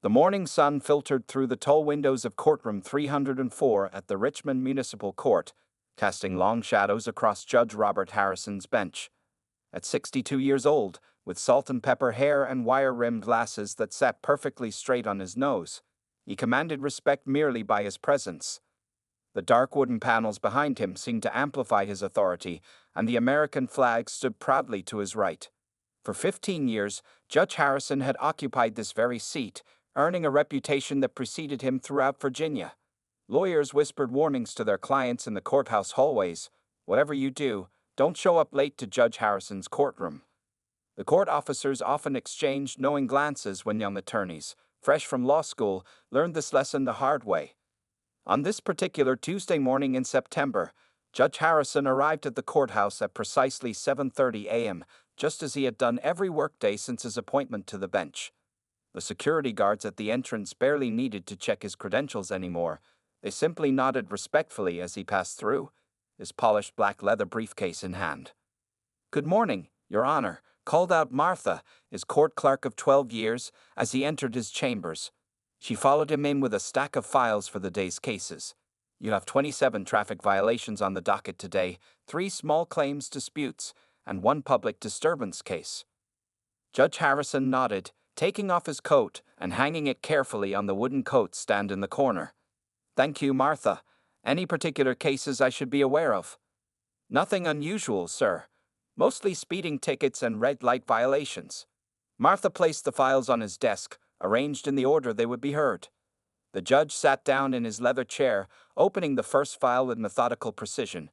The morning sun filtered through the tall windows of courtroom 304 at the Richmond Municipal Court, casting long shadows across Judge Robert Harrison's bench. At 62 years old, with salt and pepper hair and wire-rimmed glasses that sat perfectly straight on his nose, he commanded respect merely by his presence. The dark wooden panels behind him seemed to amplify his authority, and the American flag stood proudly to his right. For 15 years, Judge Harrison had occupied this very seat, earning a reputation that preceded him throughout Virginia. Lawyers whispered warnings to their clients in the courthouse hallways: "Whatever you do, don't show up late to Judge Harrison's courtroom." The court officers often exchanged knowing glances when young attorneys, fresh from law school, learned this lesson the hard way. On this particular Tuesday morning in September, Judge Harrison arrived at the courthouse at precisely 7:30 a.m., just as he had done every workday since his appointment to the bench. The security guards at the entrance barely needed to check his credentials anymore. They simply nodded respectfully as he passed through, his polished black leather briefcase in hand. "Good morning, Your Honor," called out Martha, his court clerk of 12 years, as he entered his chambers. She followed him in with a stack of files for the day's cases. "You have 27 traffic violations on the docket today, 3 small claims disputes, and 1 public disturbance case." Judge Harrison nodded, taking off his coat and hanging it carefully on the wooden coat stand in the corner. "Thank you, Martha. Any particular cases I should be aware of?" "Nothing unusual, sir. Mostly speeding tickets and red light violations." Martha placed the files on his desk, arranged in the order they would be heard. The judge sat down in his leather chair, opening the first file with methodical precision.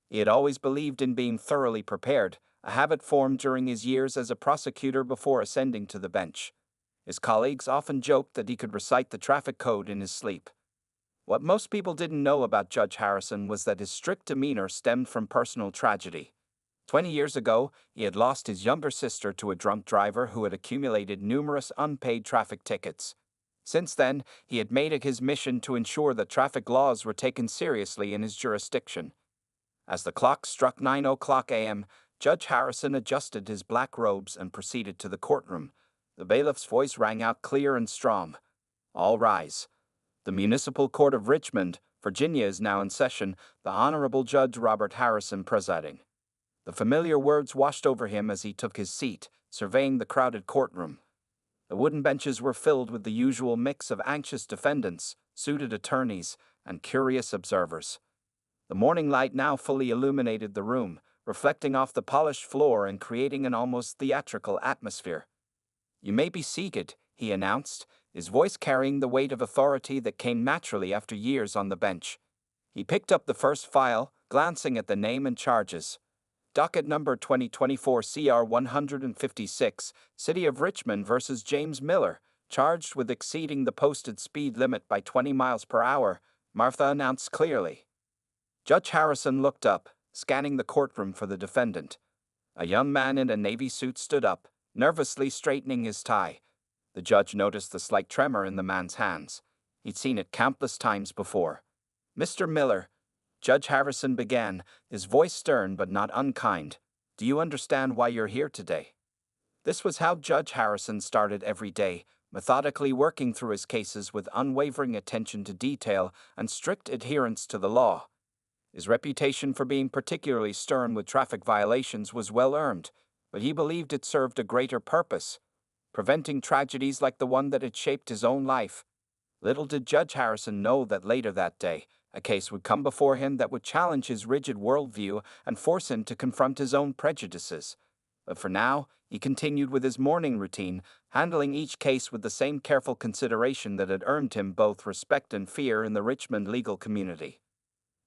He had always believed in being thoroughly prepared, a habit formed during his years as a prosecutor before ascending to the bench. His colleagues often joked that he could recite the traffic code in his sleep. What most people didn't know about Judge Harrison was that his strict demeanor stemmed from personal tragedy. 20 years ago, he had lost his younger sister to a drunk driver who had accumulated numerous unpaid traffic tickets. Since then, he had made it his mission to ensure that traffic laws were taken seriously in his jurisdiction. As the clock struck 9:00 a.m., Judge Harrison adjusted his black robes and proceeded to the courtroom. The bailiff's voice rang out clear and strong. "All rise. The Municipal Court of Richmond, Virginia is now in session, the Honorable Judge Robert Harrison presiding." The familiar words washed over him as he took his seat, surveying the crowded courtroom. The wooden benches were filled with the usual mix of anxious defendants, suited attorneys, and curious observers. The morning light now fully illuminated the room, reflecting off the polished floor and creating an almost theatrical atmosphere. "You may be seated," he announced, his voice carrying the weight of authority that came naturally after years on the bench. He picked up the first file, glancing at the name and charges. Docket number 2024 CR 156, City of Richmond versus James Miller, charged with exceeding the posted speed limit by 20 miles per hour, Martha announced clearly. Judge Harrison looked up, scanning the courtroom for the defendant. A young man in a navy suit stood up, nervously straightening his tie. The judge noticed the slight tremor in the man's hands. He'd seen it countless times before. "Mr. Miller," Judge Harrison began, his voice stern but not unkind, "do you understand why you're here today?" This was how Judge Harrison started every day, methodically working through his cases with unwavering attention to detail and strict adherence to the law. His reputation for being particularly stern with traffic violations was well earned, but he believed it served a greater purpose: preventing tragedies like the one that had shaped his own life. Little did Judge Harrison know that later that day, a case would come before him that would challenge his rigid worldview and force him to confront his own prejudices. But for now, he continued with his morning routine, handling each case with the same careful consideration that had earned him both respect and fear in the Richmond legal community.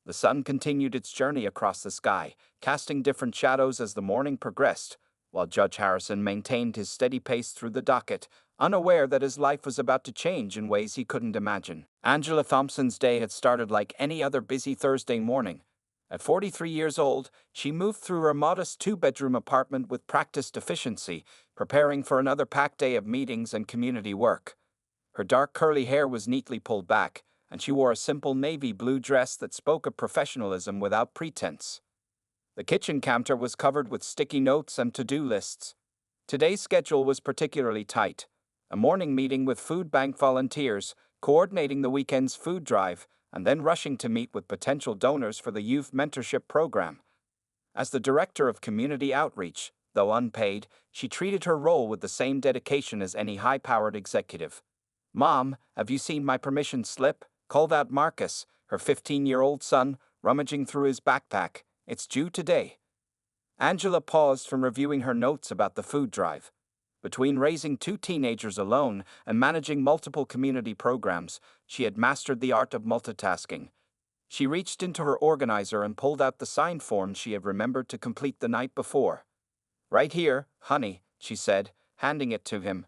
The sun continued its journey across the sky, casting different shadows as the morning progressed, while Judge Harrison maintained his steady pace through the docket, unaware that his life was about to change in ways he couldn't imagine. Angela Thompson's day had started like any other busy Thursday morning. At 43 years old, she moved through her modest 2-bedroom apartment with practiced efficiency, preparing for another packed day of meetings and community work. Her dark curly hair was neatly pulled back, and she wore a simple navy blue dress that spoke of professionalism without pretense. The kitchen counter was covered with sticky notes and to-do lists. Today's schedule was particularly tight. a morning meeting with food bank volunteers, coordinating the weekend's food drive, and then rushing to meet with potential donors for the youth mentorship program. As the director of community outreach, though unpaid, she treated her role with the same dedication as any high-powered executive. "Mom, have you seen my permission slip?" called out Marcus, her 15-year-old son, rummaging through his backpack. "It's due today." Angela paused from reviewing her notes about the food drive. Between raising 2 teenagers alone and managing multiple community programs, she had mastered the art of multitasking. She reached into her organizer and pulled out the signed form she had remembered to complete the night before. "Right here, honey," she said, handing it to him.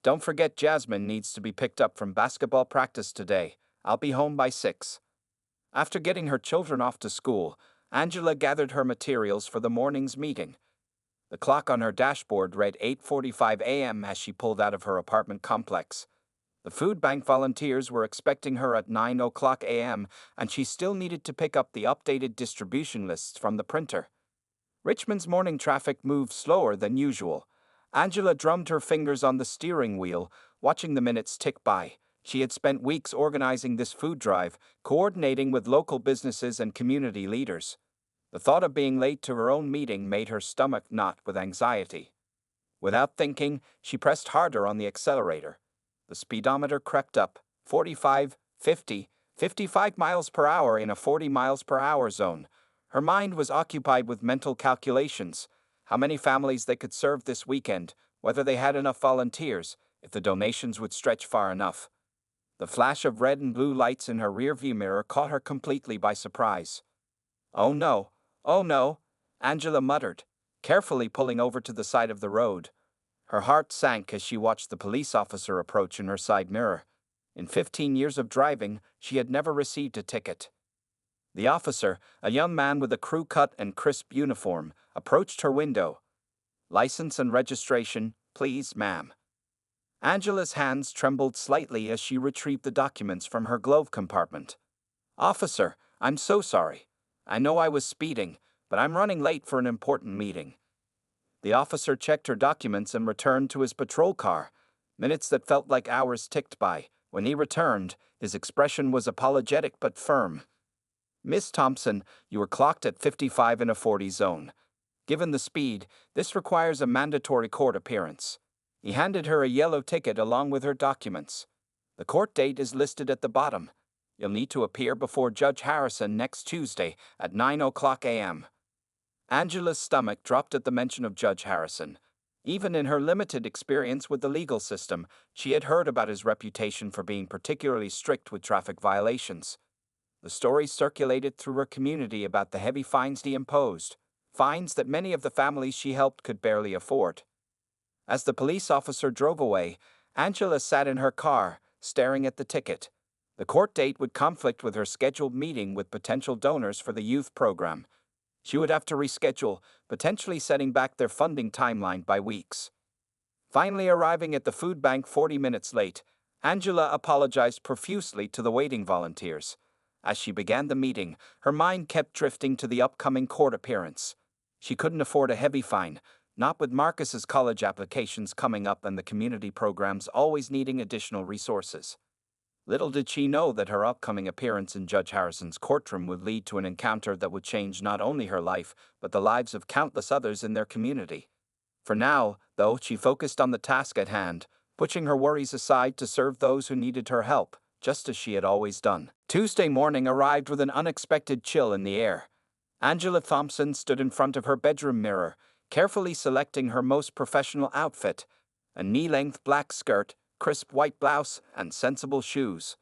"Don't forget Jasmine needs to be picked up from basketball practice today. I'll be home by 6. After getting her children off to school, Angela gathered her materials for the morning's meeting. The clock on her dashboard read 8:45 a.m. as she pulled out of her apartment complex. The food bank volunteers were expecting her at 9:00 a.m., and she still needed to pick up the updated distribution lists from the printer. Richmond's morning traffic moved slower than usual. Angela drummed her fingers on the steering wheel, watching the minutes tick by. She had spent weeks organizing this food drive, coordinating with local businesses and community leaders. The thought of being late to her own meeting made her stomach knot with anxiety. Without thinking, she pressed harder on the accelerator. The speedometer crept up, 45, 50, 55 miles per hour in a 40 miles per hour zone. Her mind was occupied with mental calculations: how many families they could serve this weekend, whether they had enough volunteers, if the donations would stretch far enough. The flash of red and blue lights in her rearview mirror caught her completely by surprise. "Oh no," Angela muttered, carefully pulling over to the side of the road. Her heart sank as she watched the police officer approach in her side mirror. In 15 years of driving, she had never received a ticket. The officer, a young man with a crew-cut and crisp uniform, approached her window. "License and registration, please, ma'am." Angela's hands trembled slightly as she retrieved the documents from her glove compartment. "Officer, I'm so sorry. I know I was speeding, but I'm running late for an important meeting." The officer checked her documents and returned to his patrol car. Minutes that felt like hours ticked by. When he returned, his expression was apologetic but firm. "Miss Thompson, you were clocked at 55 in a 40 zone. Given the speed, this requires a mandatory court appearance." He handed her a yellow ticket along with her documents. "The court date is listed at the bottom. You'll need to appear before Judge Harrison next Tuesday at 9:00 a.m. Angela's stomach dropped at the mention of Judge Harrison. Even in her limited experience with the legal system, she had heard about his reputation for being particularly strict with traffic violations. The stories circulated through her community about the heavy fines he imposed, fines that many of the families she helped could barely afford. As the police officer drove away, Angela sat in her car, staring at the ticket. The court date would conflict with her scheduled meeting with potential donors for the youth program. She would have to reschedule, potentially setting back their funding timeline by weeks. Finally arriving at the food bank 40 minutes late, Angela apologized profusely to the waiting volunteers. As she began the meeting, her mind kept drifting to the upcoming court appearance. She couldn't afford a heavy fine, not with Marcus's college applications coming up and the community programs always needing additional resources. Little did she know that her upcoming appearance in Judge Harrison's courtroom would lead to an encounter that would change not only her life, but the lives of countless others in their community. For now, though, she focused on the task at hand, pushing her worries aside to serve those who needed her help, just as she had always done. Tuesday morning arrived with an unexpected chill in the air. Angela Thompson stood in front of her bedroom mirror, carefully selecting her most professional outfit: a knee-length black skirt, crisp white blouse, and sensible shoes.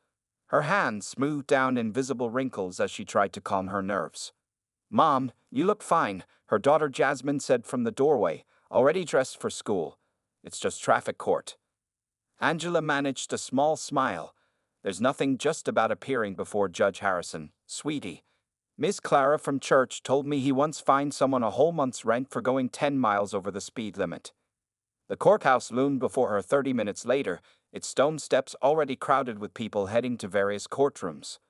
Her hands smoothed down invisible wrinkles as she tried to calm her nerves. "Mom, you look fine," her daughter Jasmine said from the doorway, already dressed for school. "It's just traffic court." Angela managed a small smile. "There's nothing just about appearing before Judge Harrison, sweetie. Miss Clara from church told me he once fined someone a whole month's rent for going 10 miles over the speed limit." The courthouse loomed before her 30 minutes later, its stone steps already crowded with people heading to various courtrooms.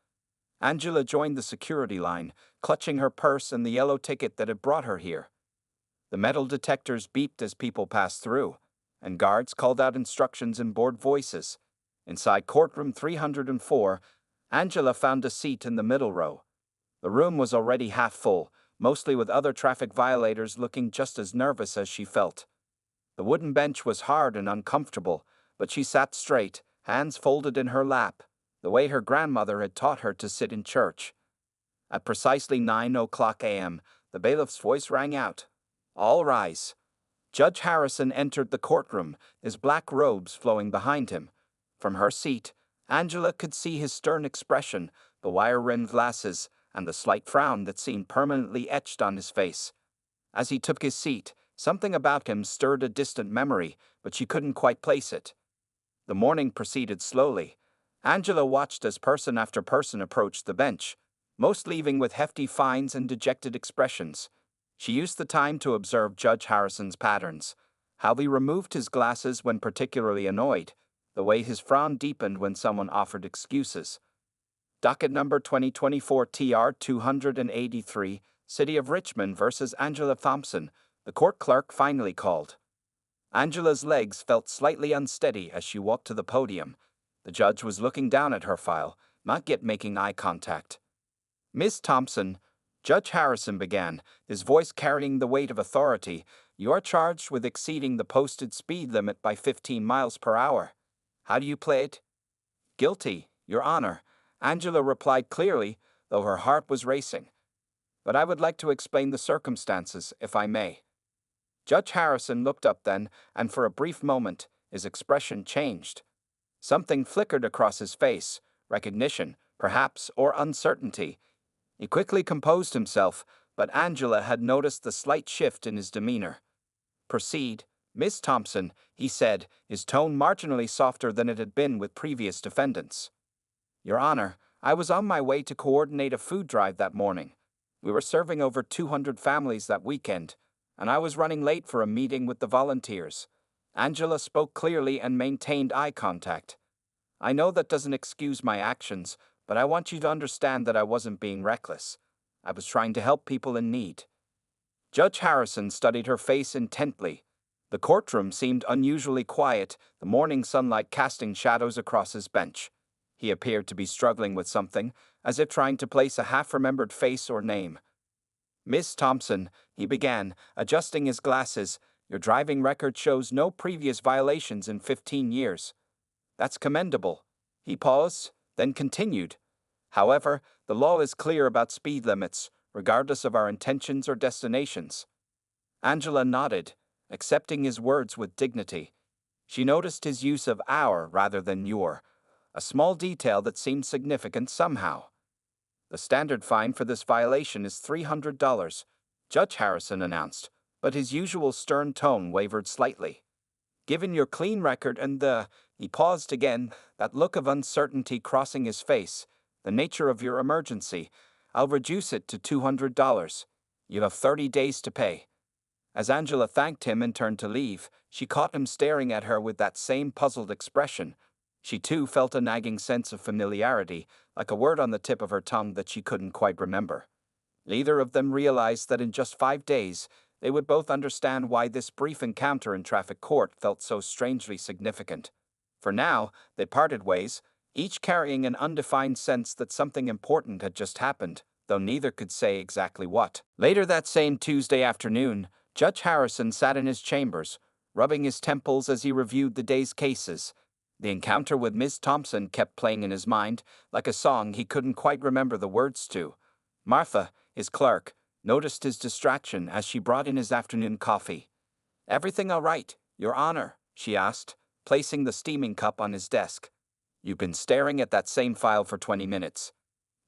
Angela joined the security line, clutching her purse and the yellow ticket that had brought her here. The metal detectors beeped as people passed through. and guards called out instructions in bored voices. Inside courtroom 304, Angela found a seat in the middle row. The room was already half full, mostly with other traffic violators looking just as nervous as she felt. The wooden bench was hard and uncomfortable, but she sat straight, hands folded in her lap, the way her grandmother had taught her to sit in church. At precisely 9:00 a.m., the bailiff's voice rang out. "All rise." Judge Harrison entered the courtroom, his black robes flowing behind him. From her seat, Angela could see his stern expression, the wire-rimmed glasses, and the slight frown that seemed permanently etched on his face. As he took his seat, something about him stirred a distant memory, but she couldn't quite place it. The morning proceeded slowly. Angela watched as person after person approached the bench, most leaving with hefty fines and dejected expressions. She used the time to observe Judge Harrison's patterns, how he removed his glasses when particularly annoyed, the way his frown deepened when someone offered excuses. Docket number 2024 TR 283, City of Richmond versus Angela Thompson, the court clerk finally called. Angela's legs felt slightly unsteady as she walked to the podium. The judge was looking down at her file, not yet making eye contact. "Miss Thompson," Judge Harrison began, his voice carrying the weight of authority, "you are charged with exceeding the posted speed limit by 15 miles per hour. How do you plead?" "Guilty, Your Honor," Angela replied clearly, though her heart was racing. "But I would like to explain the circumstances, if I may." Judge Harrison looked up then, and for a brief moment, his expression changed. Something flickered across his face, recognition, perhaps, or uncertainty. He quickly composed himself, but Angela had noticed the slight shift in his demeanor. "Proceed, Miss Thompson," he said, his tone marginally softer than it had been with previous defendants. "Your Honor, I was on my way to coordinate a food drive that morning. We were serving over 200 families that weekend, and I was running late for a meeting with the volunteers." Angela spoke clearly and maintained eye contact. "I know that doesn't excuse my actions, but I want you to understand that I wasn't being reckless. I was trying to help people in need." Judge Harrison studied her face intently. The courtroom seemed unusually quiet, the morning sunlight casting shadows across his bench. He appeared to be struggling with something, as if trying to place a half-remembered face or name. "Miss Thompson," he began, adjusting his glasses, "your driving record shows no previous violations in 15 years. That's commendable." He paused, then continued. "However, the law is clear about speed limits, regardless of our intentions or destinations." Angela nodded, accepting his words with dignity. She noticed his use of our rather than your, a small detail that seemed significant somehow. "The standard fine for this violation is $300, Judge Harrison announced, but his usual stern tone wavered slightly. "Given your clean record and he paused again, that look of uncertainty crossing his face, "the nature of your emergency, I'll reduce it to $200. You have 30 days to pay." As Angela thanked him and turned to leave, she caught him staring at her with that same puzzled expression. She too felt a nagging sense of familiarity, like a word on the tip of her tongue that she couldn't quite remember. Neither of them realized that in just 5 days, they would both understand why this brief encounter in traffic court felt so strangely significant. For now, they parted ways, each carrying an undefined sense that something important had just happened, though neither could say exactly what. Later that same Tuesday afternoon, Judge Harrison sat in his chambers, rubbing his temples as he reviewed the day's cases. The encounter with Miss Thompson kept playing in his mind, like a song he couldn't quite remember the words to. Martha, his clerk, noticed his distraction as she brought in his afternoon coffee. "Everything all right, Your Honor?" she asked, placing the steaming cup on his desk. "You've been staring at that same file for 20 minutes.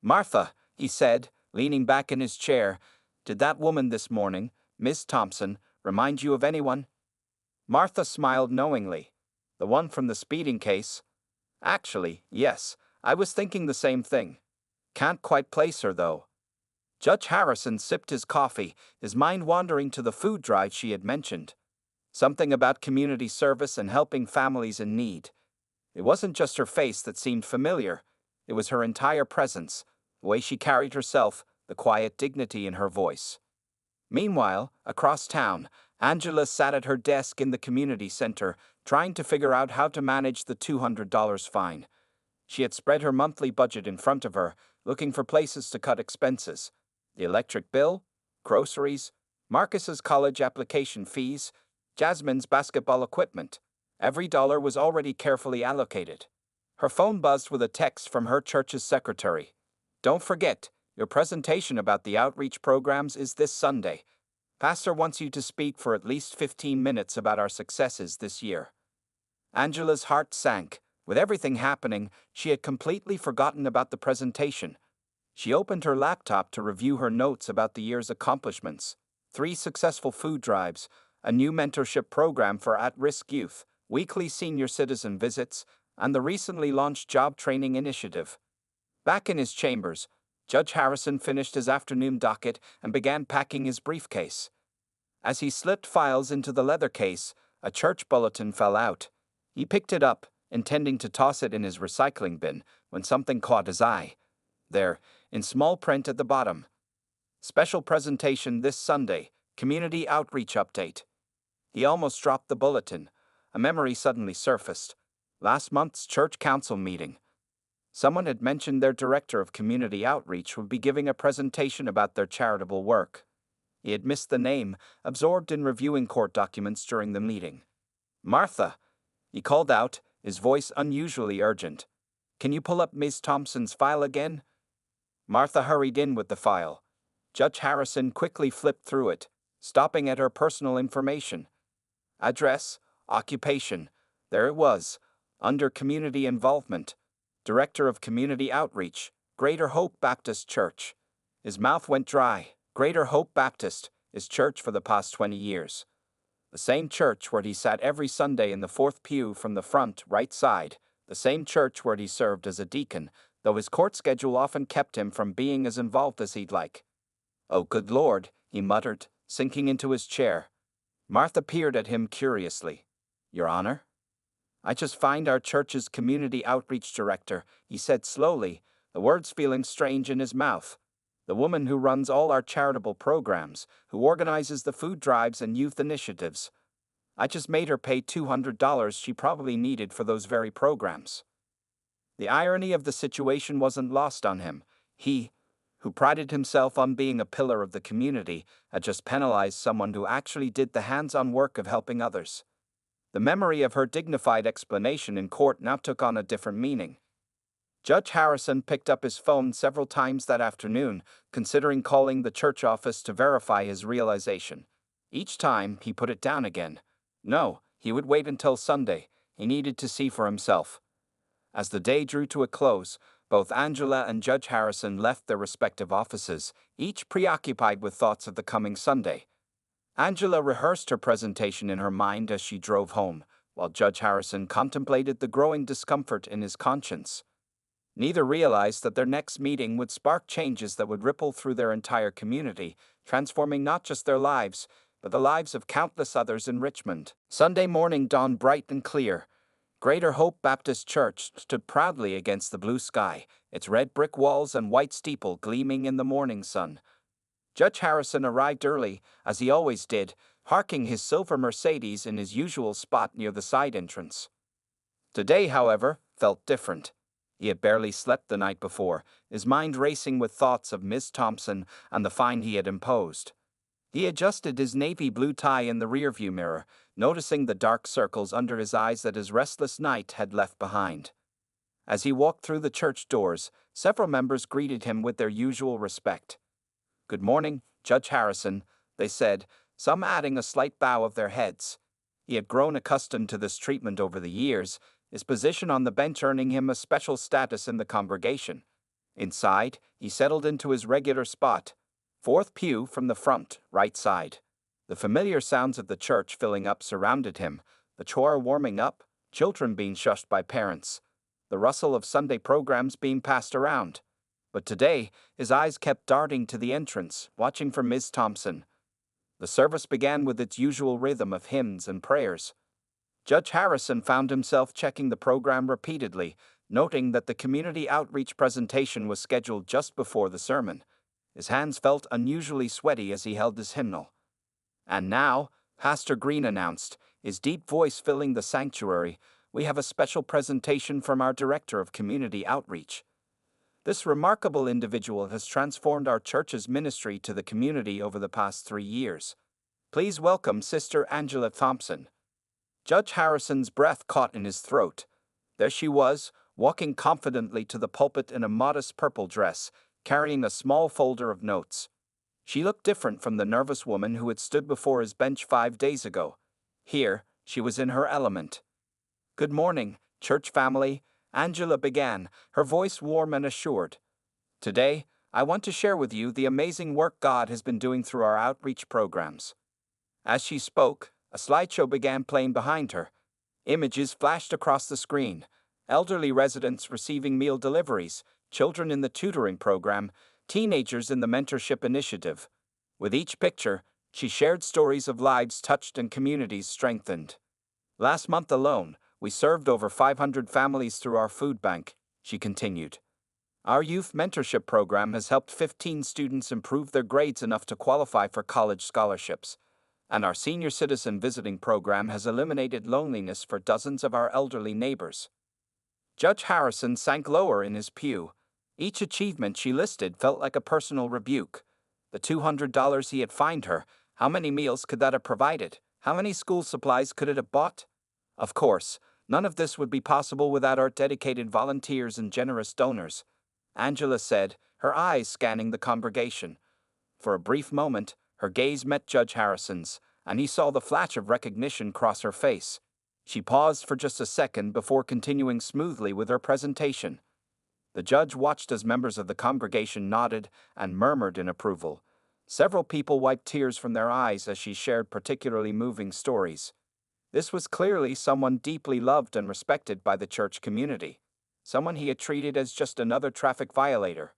"Martha," he said, leaning back in his chair, "did that woman this morning, Miss Thompson, remind you of anyone?" Martha smiled knowingly. "The one from the speeding case?" "Actually, yes, I was thinking the same thing. Can't quite place her, though." Judge Harrison sipped his coffee, his mind wandering to the food drive she had mentioned. Something about community service and helping families in need. It wasn't just her face that seemed familiar. It was her entire presence, the way she carried herself, the quiet dignity in her voice. Meanwhile, across town, Angela sat at her desk in the community center, trying to figure out how to manage the $200 fine. She had spread her monthly budget in front of her, looking for places to cut expenses. The electric bill, groceries, Marcus's college application fees, Jasmine's basketball equipment. Every dollar was already carefully allocated. Her phone buzzed with a text from her church's secretary. "Don't forget, your presentation about the outreach programs is this Sunday. Pastor wants you to speak for at least 15 minutes about our successes this year." Angela's heart sank. With everything happening, she had completely forgotten about the presentation. She opened her laptop to review her notes about the year's accomplishments: 3 successful food drives, a new mentorship program for at-risk youth, weekly senior citizen visits, and the recently launched job training initiative. Back in his chambers, Judge Harrison finished his afternoon docket and began packing his briefcase. As he slipped files into the leather case, a church bulletin fell out. He picked it up, intending to toss it in his recycling bin, when something caught his eye. There, in small print at the bottom: "Special presentation this Sunday, community outreach update." He almost dropped the bulletin. A memory suddenly surfaced. Last month's church council meeting. Someone had mentioned their director of community outreach would be giving a presentation about their charitable work. He had missed the name, absorbed in reviewing court documents during the meeting. "Martha," he called out, his voice unusually urgent. "Can you pull up Ms. Thompson's file again?" Martha hurried in with the file. Judge Harrison quickly flipped through it, stopping at her personal information. Address, occupation. There it was, under community involvement. Director of Community Outreach, Greater Hope Baptist Church. His mouth went dry. Greater Hope Baptist, his church for the past 20 years. The same church where he sat every Sunday in the 4th pew from the front right side. The same church where he served as a deacon, though his court schedule often kept him from being as involved as he'd like. "Oh, good Lord," he muttered, sinking into his chair. Martha peered at him curiously. "Your Honor?" "I just find our church's community outreach director," he said slowly, the words feeling strange in his mouth. "The woman who runs all our charitable programs, who organizes the food drives and youth initiatives. I just made her pay $200 she probably needed for those very programs." The irony of the situation wasn't lost on him. He, who prided himself on being a pillar of the community, had just penalized someone who actually did the hands-on work of helping others. The memory of her dignified explanation in court now took on a different meaning. Judge Harrison picked up his phone several times that afternoon, considering calling the church office to verify his realization. Each time, he put it down again. No, he would wait until Sunday. He needed to see for himself. As the day drew to a close, both Angela and Judge Harrison left their respective offices, each preoccupied with thoughts of the coming Sunday. Angela rehearsed her presentation in her mind as she drove home, while Judge Harrison contemplated the growing discomfort in his conscience. Neither realized that their next meeting would spark changes that would ripple through their entire community, transforming not just their lives, but the lives of countless others in Richmond. Sunday morning dawned bright and clear. Greater Hope Baptist Church stood proudly against the blue sky, its red brick walls and white steeple gleaming in the morning sun. Judge Harrison arrived early, as he always did, parking his silver Mercedes in his usual spot near the side entrance. Today, however, felt different. He had barely slept the night before, his mind racing with thoughts of Ms. Thompson and the fine he had imposed. He adjusted his navy blue tie in the rearview mirror, noticing the dark circles under his eyes that his restless night had left behind. As he walked through the church doors, several members greeted him with their usual respect. "Good morning, Judge Harrison," they said, some adding a slight bow of their heads. He had grown accustomed to this treatment over the years, his position on the bench earning him a special status in the congregation. Inside, he settled into his regular spot, 4th pew from the front, right side. The familiar sounds of the church filling up surrounded him, the choir warming up, children being shushed by parents, the rustle of Sunday programs being passed around. But today, his eyes kept darting to the entrance, watching for Ms. Thompson. The service began with its usual rhythm of hymns and prayers. Judge Harrison found himself checking the program repeatedly, noting that the community outreach presentation was scheduled just before the sermon. His hands felt unusually sweaty as he held his hymnal. And now, Pastor Green announced, his deep voice filling the sanctuary. We have a special presentation from our Director of Community Outreach. This remarkable individual has transformed our church's ministry to the community over the past 3 years. Please welcome Sister Angela Thompson. Judge Harrison's breath caught in his throat. There she was, walking confidently to the pulpit in a modest purple dress, carrying a small folder of notes. She looked different from the nervous woman who had stood before his bench 5 days ago. Here, she was in her element. "Good morning, church family," Angela began, her voice warm and assured. "Today, I want to share with you the amazing work God has been doing through our outreach programs." As she spoke, a slideshow began playing behind her. Images flashed across the screen. Elderly residents receiving meal deliveries, children in the tutoring program, teenagers in the mentorship initiative. With each picture, she shared stories of lives touched and communities strengthened. "Last month alone, we served over 500 families through our food bank," she continued. "Our youth mentorship program has helped 15 students improve their grades enough to qualify for college scholarships. And our senior citizen visiting program has eliminated loneliness for dozens of our elderly neighbors." Judge Harrison sank lower in his pew. Each achievement she listed felt like a personal rebuke. The $200 he had fined her, how many meals could that have provided? How many school supplies could it have bought? Of course, none of this would be possible without our dedicated volunteers and generous donors, Angela said, her eyes scanning the congregation. For a brief moment, her gaze met Judge Harrison's, and he saw the flash of recognition cross her face. She paused for just a second before continuing smoothly with her presentation. The judge watched as members of the congregation nodded and murmured in approval. Several people wiped tears from their eyes as she shared particularly moving stories. This was clearly someone deeply loved and respected by the church community, someone he had treated as just another traffic violator.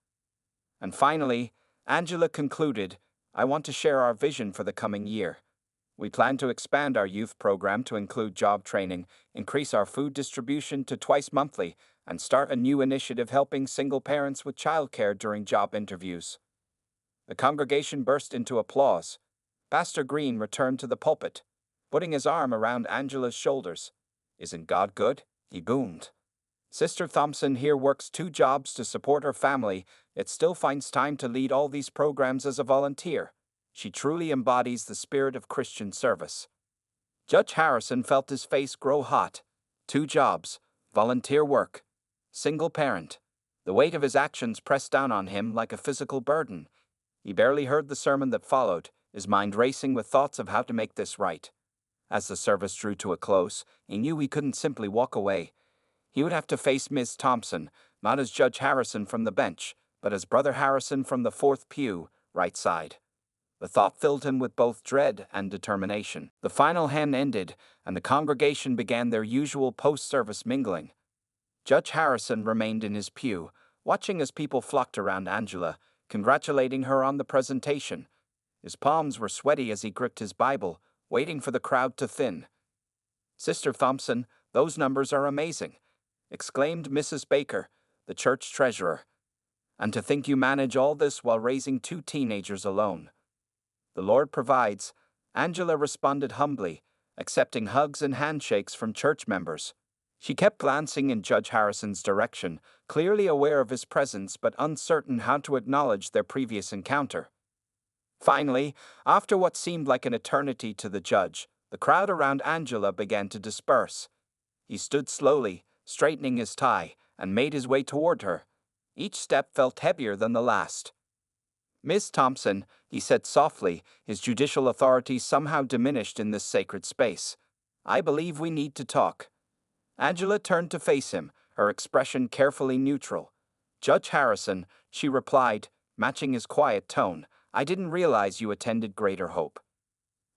And finally, Angela concluded, "I want to share our vision for the coming year. We plan to expand our youth program to include job training, increase our food distribution to twice monthly, and start a new initiative helping single parents with childcare during job interviews." The congregation burst into applause. Pastor Green returned to the pulpit, putting his arm around Angela's shoulders. "Isn't God good?" he boomed. "Sister Thompson here works 2 jobs to support her family, yet still finds time to lead all these programs as a volunteer. She truly embodies the spirit of Christian service." Judge Harrison felt his face grow hot. 2 jobs, volunteer work, single parent. The weight of his actions pressed down on him like a physical burden. He barely heard the sermon that followed, his mind racing with thoughts of how to make this right. As the service drew to a close, he knew he couldn't simply walk away. He would have to face Ms. Thompson, not as Judge Harrison from the bench, but as Brother Harrison from the 4th pew, right side. The thought filled him with both dread and determination. The final hymn ended, and the congregation began their usual post-service mingling. Judge Harrison remained in his pew, watching as people flocked around Angela, congratulating her on the presentation. His palms were sweaty as he gripped his Bible, waiting for the crowd to thin. "Sister Thompson, those numbers are amazing," exclaimed Mrs. Baker, the church treasurer. "And to think you manage all this while raising 2 teenagers alone." "The Lord provides," Angela responded humbly, accepting hugs and handshakes from church members. She kept glancing in Judge Harrison's direction, clearly aware of his presence but uncertain how to acknowledge their previous encounter. Finally, after what seemed like an eternity to the judge, the crowd around Angela began to disperse. He stood slowly, straightening his tie, and made his way toward her. Each step felt heavier than the last. "Miss Thompson," he said softly, his judicial authority somehow diminished in this sacred space, "I believe we need to talk." Angela turned to face him, her expression carefully neutral. "Judge Harrison," she replied, matching his quiet tone, "I didn't realize you attended Greater Hope."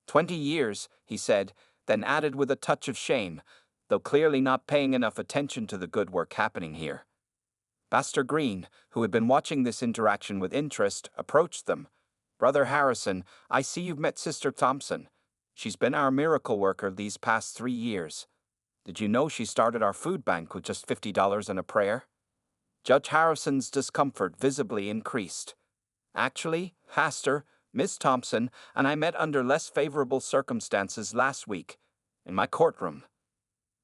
20 years, he said, then added with a touch of shame, though clearly not paying enough attention to the good work happening here. Pastor Green, who had been watching this interaction with interest, approached them. "Brother Harrison, I see you've met Sister Thompson. She's been our miracle worker these past 3 years. Did you know she started our food bank with just $50 and a prayer?" Judge Harrison's discomfort visibly increased. "Actually, Pastor, Miss Thompson and I met under less favorable circumstances last week, in my courtroom.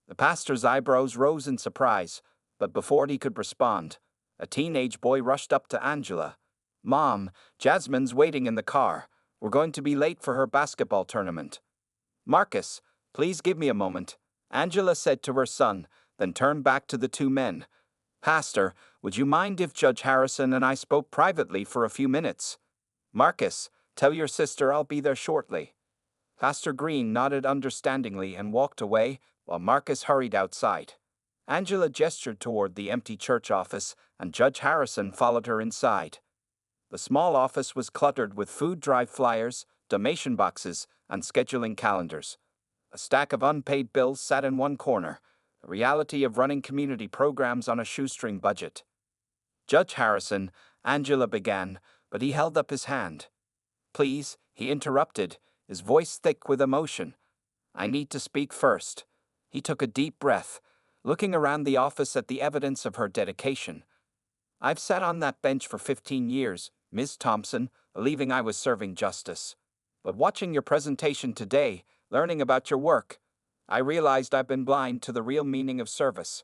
The pastor's eyebrows rose in surprise, but before he could respond, a teenage boy rushed up to Angela. "Mom, Jasmine's waiting in the car. We're going to be late for her basketball tournament." "Marcus, please give me a moment," Angela said to her son, then turned back to the two men. "Pastor, would you mind if Judge Harrison and I spoke privately for a few minutes?" "Marcus, tell your sister I'll be there shortly." Pastor Green nodded understandingly and walked away, while Marcus hurried outside. Angela gestured toward the empty church office, and Judge Harrison followed her inside. The small office was cluttered with food drive flyers, donation boxes, and scheduling calendars. A stack of unpaid bills sat in one corner, the reality of running community programs on a shoestring budget. "Judge Harrison," Angela began, but he held up his hand. "Please," he interrupted, his voice thick with emotion. "I need to speak first." He took a deep breath, looking around the office at the evidence of her dedication. "I've sat on that bench for 15 years, Ms. Thompson, believing I was serving justice. But watching your presentation today, learning about your work, I realized I've been blind to the real meaning of service."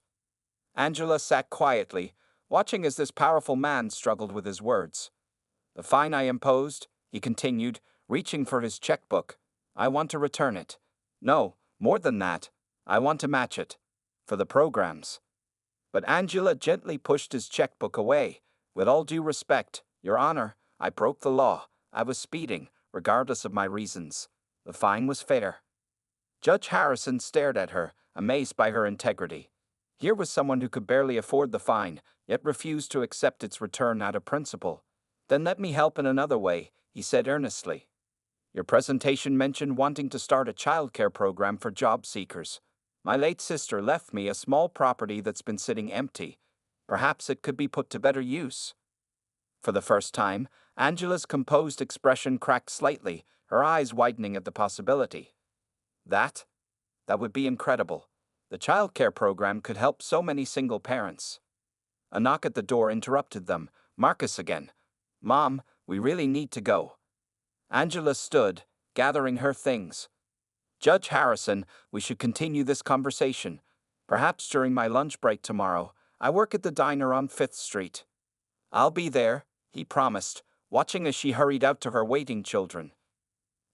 Angela sat quietly, watching as this powerful man struggled with his words. "The fine I imposed," he continued, reaching for his checkbook, "I want to return it. No, more than that, I want to match it. For the programs." But Angela gently pushed his checkbook away. "With all due respect, Your Honor, I broke the law. I was speeding, regardless of my reasons. The fine was fair." Judge Harrison stared at her, amazed by her integrity. Here was someone who could barely afford the fine, yet refused to accept its return out of principle. "Then let me help in another way," he said earnestly. "Your presentation mentioned wanting to start a childcare program for job seekers. My late sister left me a small property that's been sitting empty. Perhaps it could be put to better use." For the first time, Angela's composed expression cracked slightly, her eyes widening at the possibility. That would be incredible. The childcare program could help so many single parents. A knock at the door interrupted them. Marcus again. "Mom, we really need to go." Angela stood, gathering her things. "Judge Harrison, we should continue this conversation. Perhaps during my lunch break tomorrow. I work at the diner on 5th Street. "I'll be there," he promised, watching as she hurried out to her waiting children.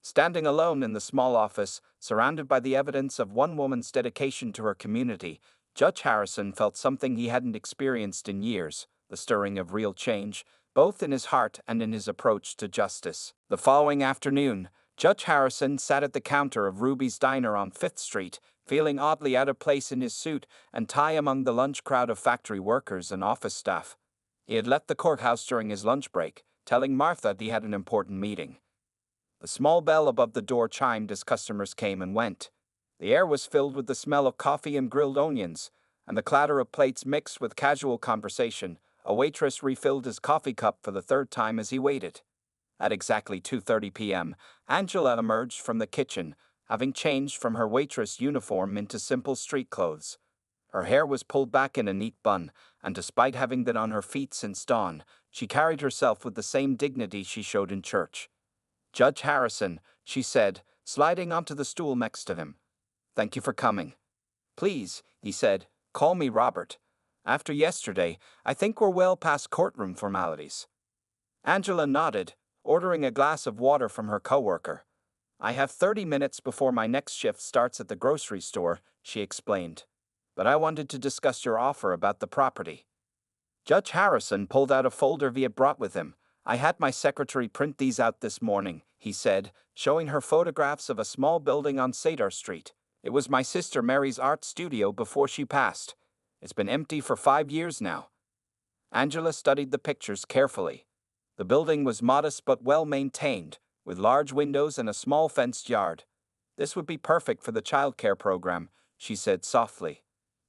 Standing alone in the small office, surrounded by the evidence of one woman's dedication to her community, Judge Harrison felt something he hadn't experienced in years, the stirring of real change, both in his heart and in his approach to justice. The following afternoon, Judge Harrison sat at the counter of Ruby's Diner on 5th Street, feeling oddly out of place in his suit and tie among the lunch crowd of factory workers and office staff. He had left the courthouse during his lunch break, telling Martha that he had an important meeting. The small bell above the door chimed as customers came and went. The air was filled with the smell of coffee and grilled onions, and the clatter of plates mixed with casual conversation. A waitress refilled his coffee cup for the third time as he waited. At exactly 2:30 p.m., Angela emerged from the kitchen, having changed from her waitress uniform into simple street clothes. Her hair was pulled back in a neat bun, and despite having been on her feet since dawn, she carried herself with the same dignity she showed in church. "Judge Harrison," she said, sliding onto the stool next to him. "Thank you for coming." "Please," he said, "call me Robert. After yesterday, I think we're well past courtroom formalities." Angela nodded, ordering a glass of water from her coworker. "I have 30 minutes before my next shift starts at the grocery store," she explained. "But I wanted to discuss your offer about the property." Judge Harrison pulled out a folder he had brought with him. "I had my secretary print these out this morning," he said, showing her photographs of a small building on Cedar Street. "It was my sister Mary's art studio before she passed. It's been empty for 5 years now." Angela studied the pictures carefully. The building was modest but well maintained, with large windows and a small fenced yard. "This would be perfect for the childcare program," she said softly.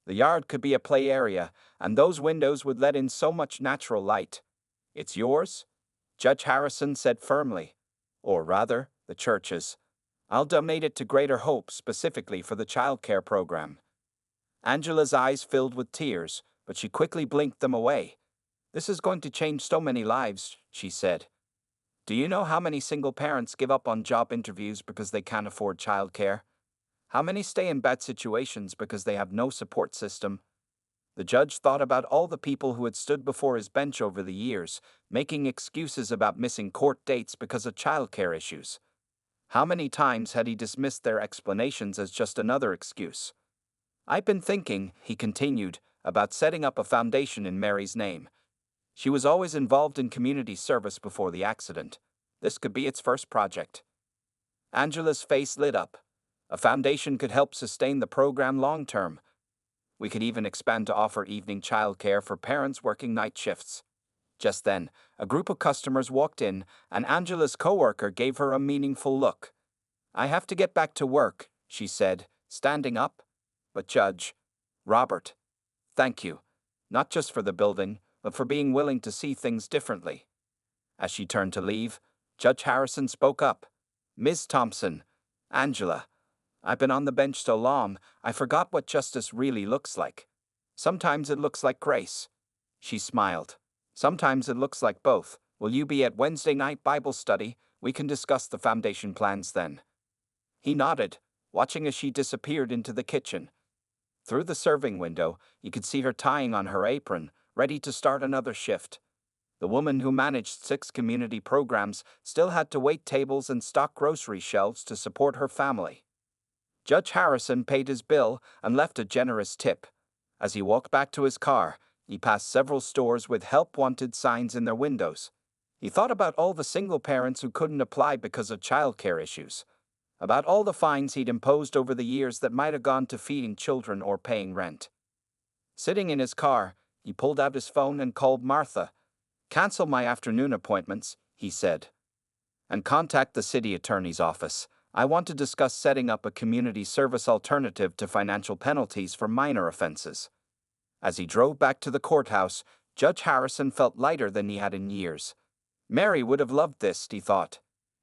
"The yard could be a play area, and those windows would let in so much natural light." "It's yours?" Judge Harrison said firmly. "Or rather, the church's. I'll donate it to Greater Hope specifically for the childcare program." Angela's eyes filled with tears, but she quickly blinked them away. "This is going to change so many lives," she said. Do you know how many single parents give up on job interviews because they can't afford childcare? How many stay in bad situations because they have no support system? The judge thought about all the people who had stood before his bench over the years, making excuses about missing court dates because of childcare issues. How many times had he dismissed their explanations as just another excuse? I've been thinking, he continued, about setting up a foundation in Mary's name. She was always involved in community service before the accident. This could be its first project. Angela's face lit up. A foundation could help sustain the program long term. We could even expand to offer evening childcare for parents working night shifts. Just then, a group of customers walked in, and Angela's coworker gave her a meaningful look. I have to get back to work, she said, standing up. But Judge Robert, thank you, not just for the building, but for being willing to see things differently. As she turned to leave, Judge Harrison spoke up. Ms. Thompson, Angela, I've been on the bench so long, I forgot what justice really looks like. Sometimes it looks like grace. She smiled. Sometimes it looks like both. Will you be at Wednesday night Bible study? We can discuss the foundation plans then. He nodded, watching as she disappeared into the kitchen. Through the serving window, you could see her tying on her apron, ready to start another shift. The woman who managed 6 community programs still had to wait tables and stock grocery shelves to support her family. Judge Harrison paid his bill and left a generous tip. As he walked back to his car, he passed several stores with help wanted signs in their windows. He thought about all the single parents who couldn't apply because of childcare issues, about all the fines he'd imposed over the years that might have gone to feeding children or paying rent. Sitting in his car, he pulled out his phone and called Martha. Cancel my afternoon appointments, he said, and contact the city attorney's office. I want to discuss setting up a community service alternative to financial penalties for minor offenses. As he drove back to the courthouse, Judge Harrison felt lighter than he had in years. Mary would have loved this, he thought.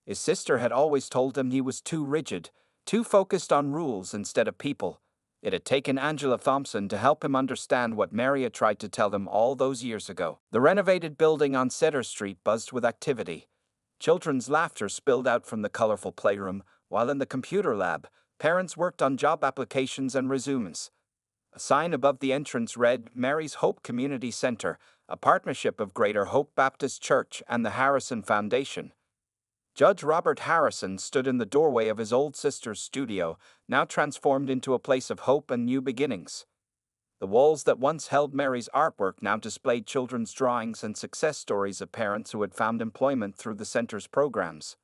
His sister had always told him he was too rigid, too focused on rules instead of people. It had taken Angela Thompson to help him understand what Mary had tried to tell him all those years ago. The renovated building on Cedar Street buzzed with activity. Children's laughter spilled out from the colorful playroom, while in the computer lab, parents worked on job applications and resumes. A sign above the entrance read, Mary's Hope Community Center, a partnership of Greater Hope Baptist Church and the Harrison Foundation. Judge Robert Harrison stood in the doorway of his old sister's studio, now transformed into a place of hope and new beginnings. The walls that once held Mary's artwork now displayed children's drawings and success stories of parents who had found employment through the center's programs.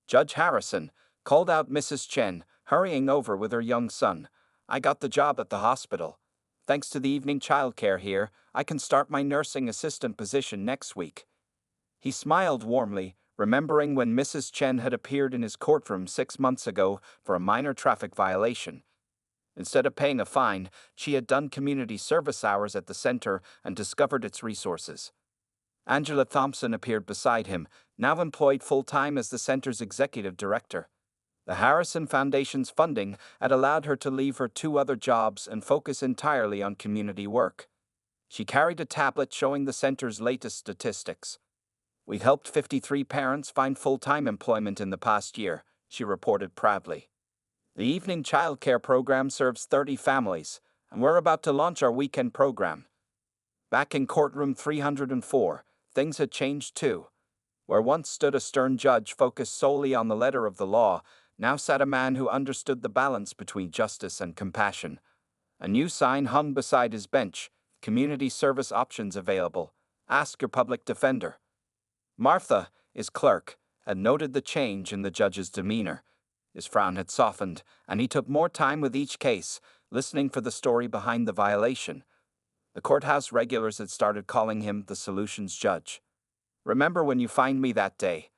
Judge Harrison called out Mrs. Chen, hurrying over with her young son. I got the job at the hospital. Thanks to the evening childcare here, I can start my nursing assistant position next week. He smiled warmly, remembering when Mrs. Chen had appeared in his courtroom 6 months ago for a minor traffic violation. Instead of paying a fine, she had done community service hours at the center and discovered its resources. Angela Thompson appeared beside him, now employed full-time as the center's executive director. The Harrison Foundation's funding had allowed her to leave her 2 other jobs and focus entirely on community work. She carried a tablet showing the center's latest statistics. We've helped 53 parents find full-time employment in the past year, she reported proudly. The evening childcare program serves 30 families, and we're about to launch our weekend program. Back in courtroom 304, things had changed too. Where once stood a stern judge focused solely on the letter of the law, now sat a man who understood the balance between justice and compassion. A new sign hung beside his bench, community service options available. Ask your public defender. Martha, his clerk, had noted the change in the judge's demeanor. His frown had softened, and he took more time with each case, listening for the story behind the violation. The courthouse regulars had started calling him the solutions judge. Remember when you fined me that day?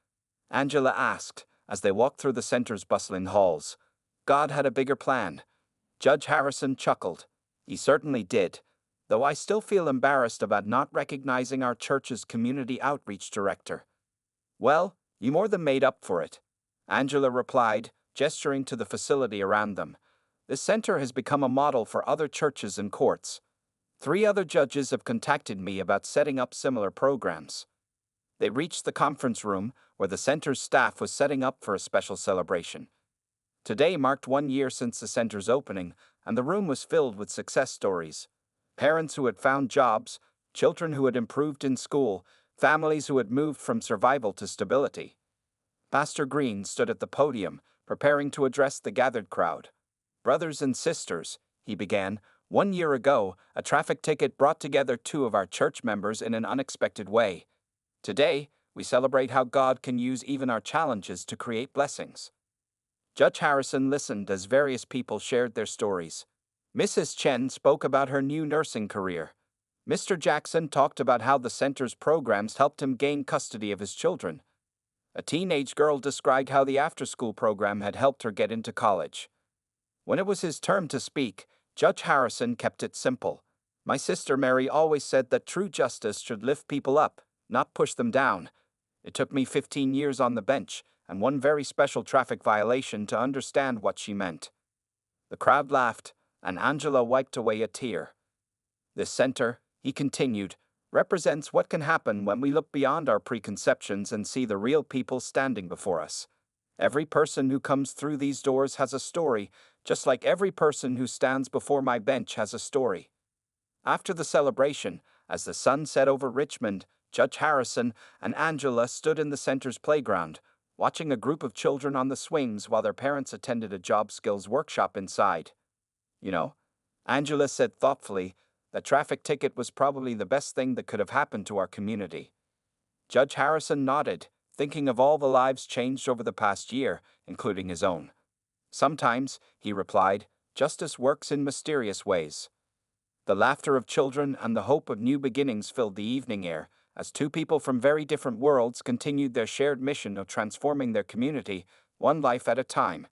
Angela asked, as they walked through the center's bustling halls. God had a bigger plan. Judge Harrison chuckled. He certainly did, though I still feel embarrassed about not recognizing our church's community outreach director. Well, you more than made up for it, Angela replied, gesturing to the facility around them. This center has become a model for other churches and courts. 3 other judges have contacted me about setting up similar programs. They reached the conference room where the center's staff was setting up for a special celebration. Today marked 1 year since the center's opening, and the room was filled with success stories. Parents who had found jobs, children who had improved in school, families who had moved from survival to stability. Pastor Green stood at the podium, preparing to address the gathered crowd. "Brothers and sisters," he began, "1 year ago, a traffic ticket brought together two of our church members in an unexpected way. Today, we celebrate how God can use even our challenges to create blessings." Judge Harrison listened as various people shared their stories. Mrs. Chen spoke about her new nursing career. Mr. Jackson talked about how the center's programs helped him gain custody of his children. A teenage girl described how the after-school program had helped her get into college. When it was his turn to speak, Judge Harrison kept it simple. "My sister Mary always said that true justice should lift people up, not push them down. It took me 15 years on the bench and one very special traffic violation to understand what she meant." The crowd laughed, and Angela wiped away a tear. "This center," he continued, "represents what can happen when we look beyond our preconceptions and see the real people standing before us. Every person who comes through these doors has a story, just like every person who stands before my bench has a story." After the celebration, as the sun set over Richmond, Judge Harrison and Angela stood in the center's playground, watching a group of children on the swings while their parents attended a job skills workshop inside. "You know," Angela said thoughtfully, "that traffic ticket was probably the best thing that could have happened to our community." Judge Harrison nodded, thinking of all the lives changed over the past year, including his own. "Sometimes," he replied, "justice works in mysterious ways." The laughter of children and the hope of new beginnings filled the evening air, as two people from very different worlds continued their shared mission of transforming their community, one life at a time.